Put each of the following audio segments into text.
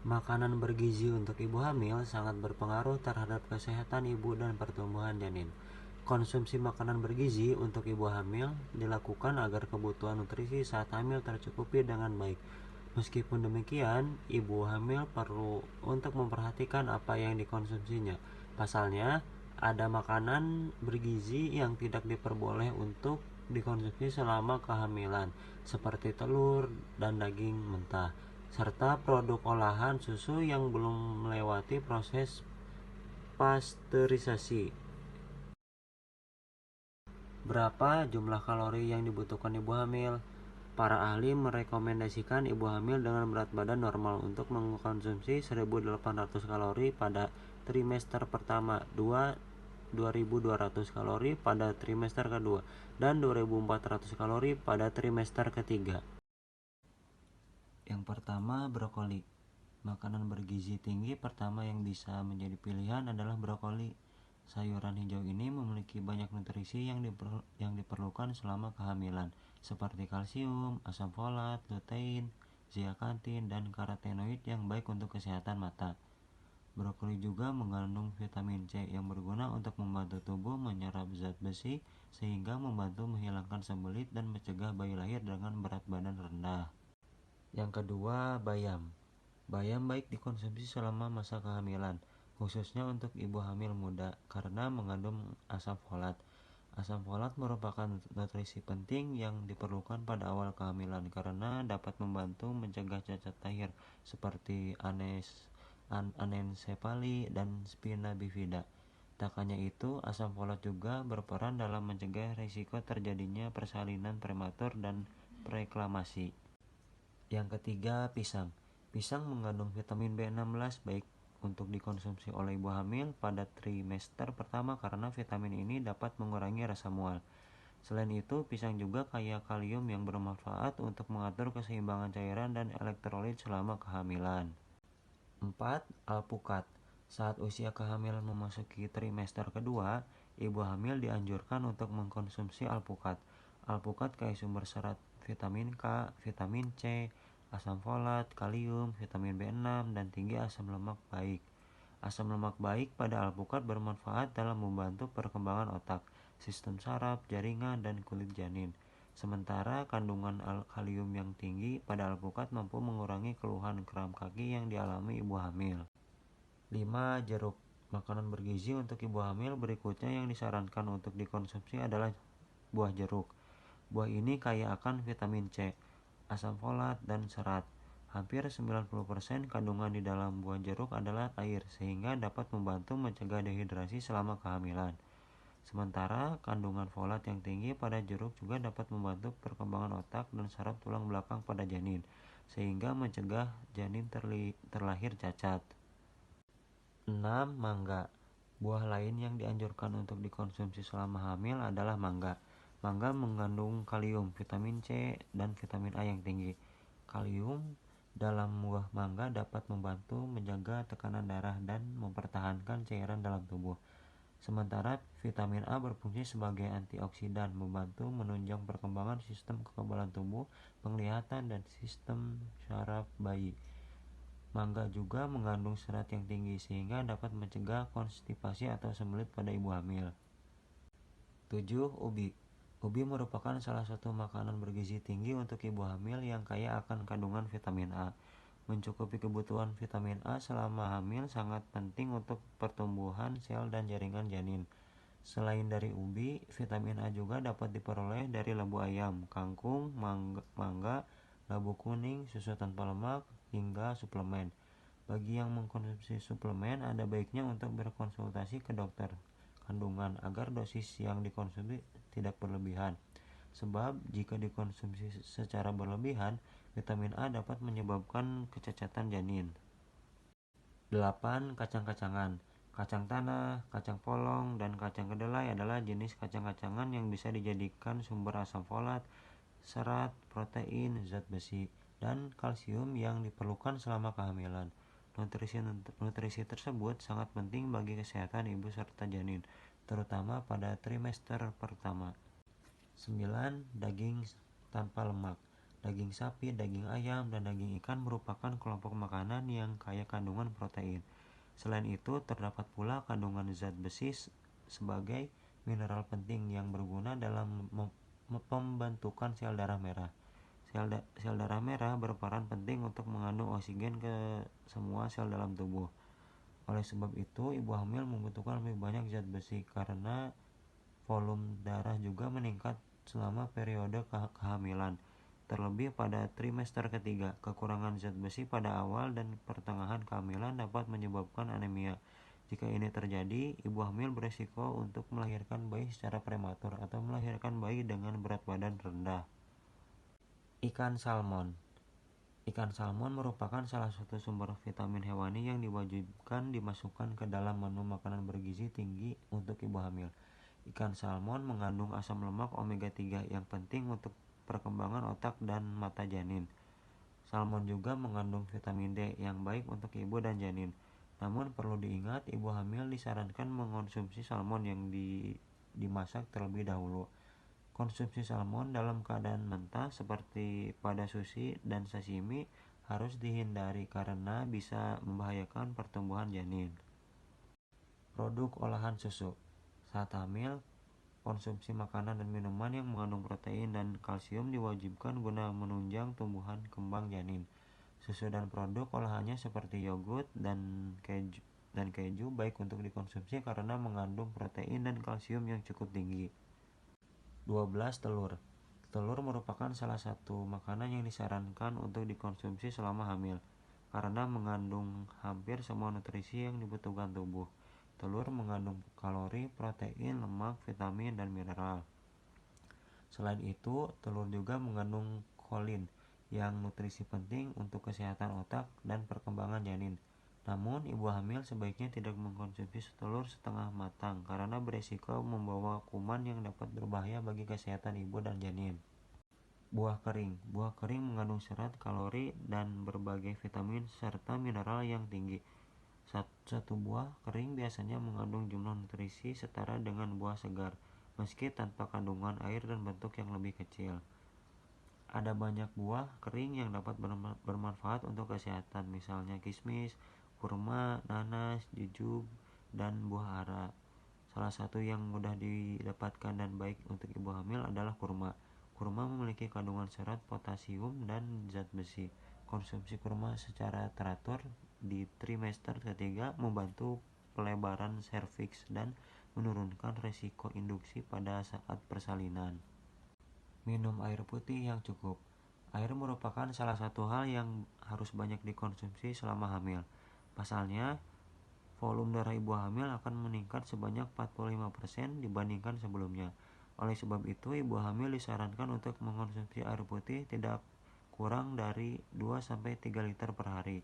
Makanan bergizi untuk ibu hamil sangat berpengaruh terhadap kesehatan ibu dan pertumbuhan janin. Konsumsi makanan bergizi untuk ibu hamil dilakukan agar kebutuhan nutrisi saat hamil tercukupi dengan baik. Meskipun demikian, ibu hamil perlu untuk memperhatikan apa yang dikonsumsinya. Pasalnya, ada makanan bergizi yang tidak diperboleh untuk dikonsumsi selama kehamilan, seperti telur dan daging mentah, serta produk olahan susu yang belum melewati proses pasteurisasi. Berapa jumlah kalori yang dibutuhkan ibu hamil? Para ahli merekomendasikan ibu hamil dengan berat badan normal untuk mengkonsumsi 1.800 kalori pada trimester pertama, 2.200 kalori pada trimester kedua, dan 2.400 kalori pada trimester ketiga. Yang pertama, brokoli. Makanan bergizi tinggi pertama yang bisa menjadi pilihan adalah brokoli. Sayuran hijau ini memiliki banyak nutrisi yang diperlukan selama kehamilan, seperti kalsium, asam folat, lutein, zeaxanthin, dan karotenoid yang baik untuk kesehatan mata. Brokoli juga mengandung vitamin C yang berguna untuk membantu tubuh menyerap zat besi sehingga membantu menghilangkan sembelit dan mencegah bayi lahir dengan berat badan rendah. Yang kedua, bayam. Bayam baik dikonsumsi selama masa kehamilan, khususnya untuk ibu hamil muda karena mengandung asam folat. Asam folat merupakan nutrisi penting yang diperlukan pada awal kehamilan karena dapat membantu mencegah cacat lahir seperti anencephaly dan spina bifida. Tak hanya itu, asam folat juga berperan dalam mencegah risiko terjadinya persalinan prematur dan preeklamasi. Yang ketiga, pisang. Pisang mengandung vitamin B16 baik untuk dikonsumsi oleh ibu hamil pada trimester pertama karena vitamin ini dapat mengurangi rasa mual. Selain itu, pisang juga kaya kalium yang bermanfaat untuk mengatur keseimbangan cairan dan elektrolit selama kehamilan. 4. Alpukat. Saat usia kehamilan memasuki trimester kedua, ibu hamil dianjurkan untuk mengkonsumsi alpukat. Alpukat kaya sumber serat vitamin K, vitamin C, asam folat, kalium, vitamin B6, dan tinggi asam lemak baik. Asam lemak baik pada alpukat bermanfaat dalam membantu perkembangan otak, sistem saraf, jaringan, dan kulit janin. Sementara kandungan kalium yang tinggi pada alpukat mampu mengurangi keluhan kram kaki yang dialami ibu hamil. 5. Jeruk. Makanan bergizi untuk ibu hamil berikutnya yang disarankan untuk dikonsumsi adalah buah jeruk. Buah ini kaya akan vitamin C, asam folat, dan serat. Hampir 90% kandungan di dalam buah jeruk adalah air, sehingga dapat membantu mencegah dehidrasi selama kehamilan. Sementara kandungan folat yang tinggi pada jeruk juga dapat membantu perkembangan otak dan saraf tulang belakang pada janin, sehingga mencegah janin terlahir cacat. 6. Mangga. Buah lain yang dianjurkan untuk dikonsumsi selama hamil adalah mangga. Mangga mengandung kalium, vitamin C, dan vitamin A yang tinggi. Kalium dalam buah mangga dapat membantu menjaga tekanan darah dan mempertahankan cairan dalam tubuh. Sementara vitamin A berfungsi sebagai antioksidan, membantu menunjang perkembangan sistem kekebalan tubuh, penglihatan, dan sistem saraf bayi. Mangga juga mengandung serat yang tinggi sehingga dapat mencegah konstipasi atau sembelit pada ibu hamil. 7. Ubi. Ubi merupakan salah satu makanan bergizi tinggi untuk ibu hamil yang kaya akan kandungan vitamin A. Mencukupi kebutuhan vitamin A selama hamil sangat penting untuk pertumbuhan sel dan jaringan janin. Selain dari ubi, vitamin A juga dapat diperoleh dari labu ayam, kangkung, mangga, labu kuning, susu tanpa lemak, hingga suplemen. Bagi yang mengkonsumsi suplemen, ada baiknya untuk berkonsultasi ke dokter kandungan agar dosis yang dikonsumsi tidak berlebihan. Sebab jika dikonsumsi secara berlebihan, vitamin A dapat menyebabkan kecacatan janin. 8. Kacang-kacangan. Kacang tanah, kacang polong, dan kacang kedelai adalah jenis kacang-kacangan yang bisa dijadikan sumber asam folat, serat, protein, zat besi, dan kalsium yang diperlukan selama kehamilan. Nutrisi tersebut sangat penting bagi kesehatan ibu serta janin, terutama pada trimester pertama. 9. Daging tanpa lemak. Daging sapi, daging ayam, dan daging ikan merupakan kelompok makanan yang kaya kandungan protein. Selain itu, terdapat pula kandungan zat besi sebagai mineral penting yang berguna dalam pembentukan sel darah merah. Sel darah merah berperan penting untuk mengandung oksigen ke semua sel dalam tubuh. Oleh sebab itu, ibu hamil membutuhkan lebih banyak zat besi karena volume darah juga meningkat selama periode kehamilan. Terlebih pada trimester ketiga, kekurangan zat besi pada awal dan pertengahan kehamilan dapat menyebabkan anemia. Jika ini terjadi, ibu hamil berisiko untuk melahirkan bayi secara prematur atau melahirkan bayi dengan berat badan rendah. Ikan salmon. Ikan salmon merupakan salah satu sumber vitamin hewani yang diwajibkan dimasukkan ke dalam menu makanan bergizi tinggi untuk ibu hamil. Ikan salmon mengandung asam lemak omega 3 yang penting untuk perkembangan otak dan mata janin. Salmon juga mengandung vitamin D yang baik untuk ibu dan janin. Namun perlu diingat, ibu hamil disarankan mengonsumsi salmon yang dimasak terlebih dahulu. Konsumsi salmon dalam keadaan mentah seperti pada sushi dan sashimi harus dihindari karena bisa membahayakan pertumbuhan janin. Produk olahan susu. Saat hamil, konsumsi makanan dan minuman yang mengandung protein dan kalsium diwajibkan guna menunjang tumbuhan kembang janin. Susu dan produk olahannya seperti yogurt dan keju baik untuk dikonsumsi karena mengandung protein dan kalsium yang cukup tinggi. 12. Telur. Telur merupakan salah satu makanan yang disarankan untuk dikonsumsi selama hamil karena mengandung hampir semua nutrisi yang dibutuhkan tubuh. Telur mengandung kalori, protein, lemak, vitamin, dan mineral. Selain itu, telur juga mengandung kolin yang nutrisi penting untuk kesehatan otak dan perkembangan janin. Namun, ibu hamil sebaiknya tidak mengkonsumsi telur setengah matang karena berisiko membawa kuman yang dapat berbahaya bagi kesehatan ibu dan janin. Buah kering. Buah kering mengandung serat, kalori, dan berbagai vitamin serta mineral yang tinggi. Satu buah kering biasanya mengandung jumlah nutrisi setara dengan buah segar, meski tanpa kandungan air dan bentuk yang lebih kecil. Ada banyak buah kering yang dapat bermanfaat untuk kesehatan, misalnya kismis, kurma, nanas, jujube, dan buah ara. Salah satu yang mudah didapatkan dan baik untuk ibu hamil adalah kurma. Kurma memiliki kandungan serat, potasium, dan zat besi. Konsumsi kurma secara teratur di trimester ketiga membantu pelebaran serviks dan menurunkan risiko induksi pada saat persalinan. Minum air putih yang cukup. Air merupakan salah satu hal yang harus banyak dikonsumsi selama hamil. Pasalnya, volume darah ibu hamil akan meningkat sebanyak 45% dibandingkan sebelumnya. Oleh sebab itu, ibu hamil disarankan untuk mengonsumsi air putih tidak kurang dari 2-3 liter per hari.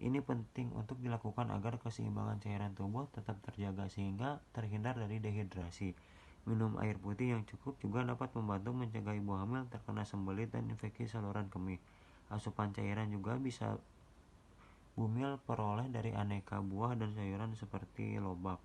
Ini penting untuk dilakukan agar keseimbangan cairan tubuh tetap terjaga sehingga terhindar dari dehidrasi. Minum air putih yang cukup juga dapat membantu mencegah ibu hamil terkena sembelit dan infeksi saluran kemih. Asupan cairan juga bisa bumil peroleh dari aneka buah dan sayuran seperti lobak.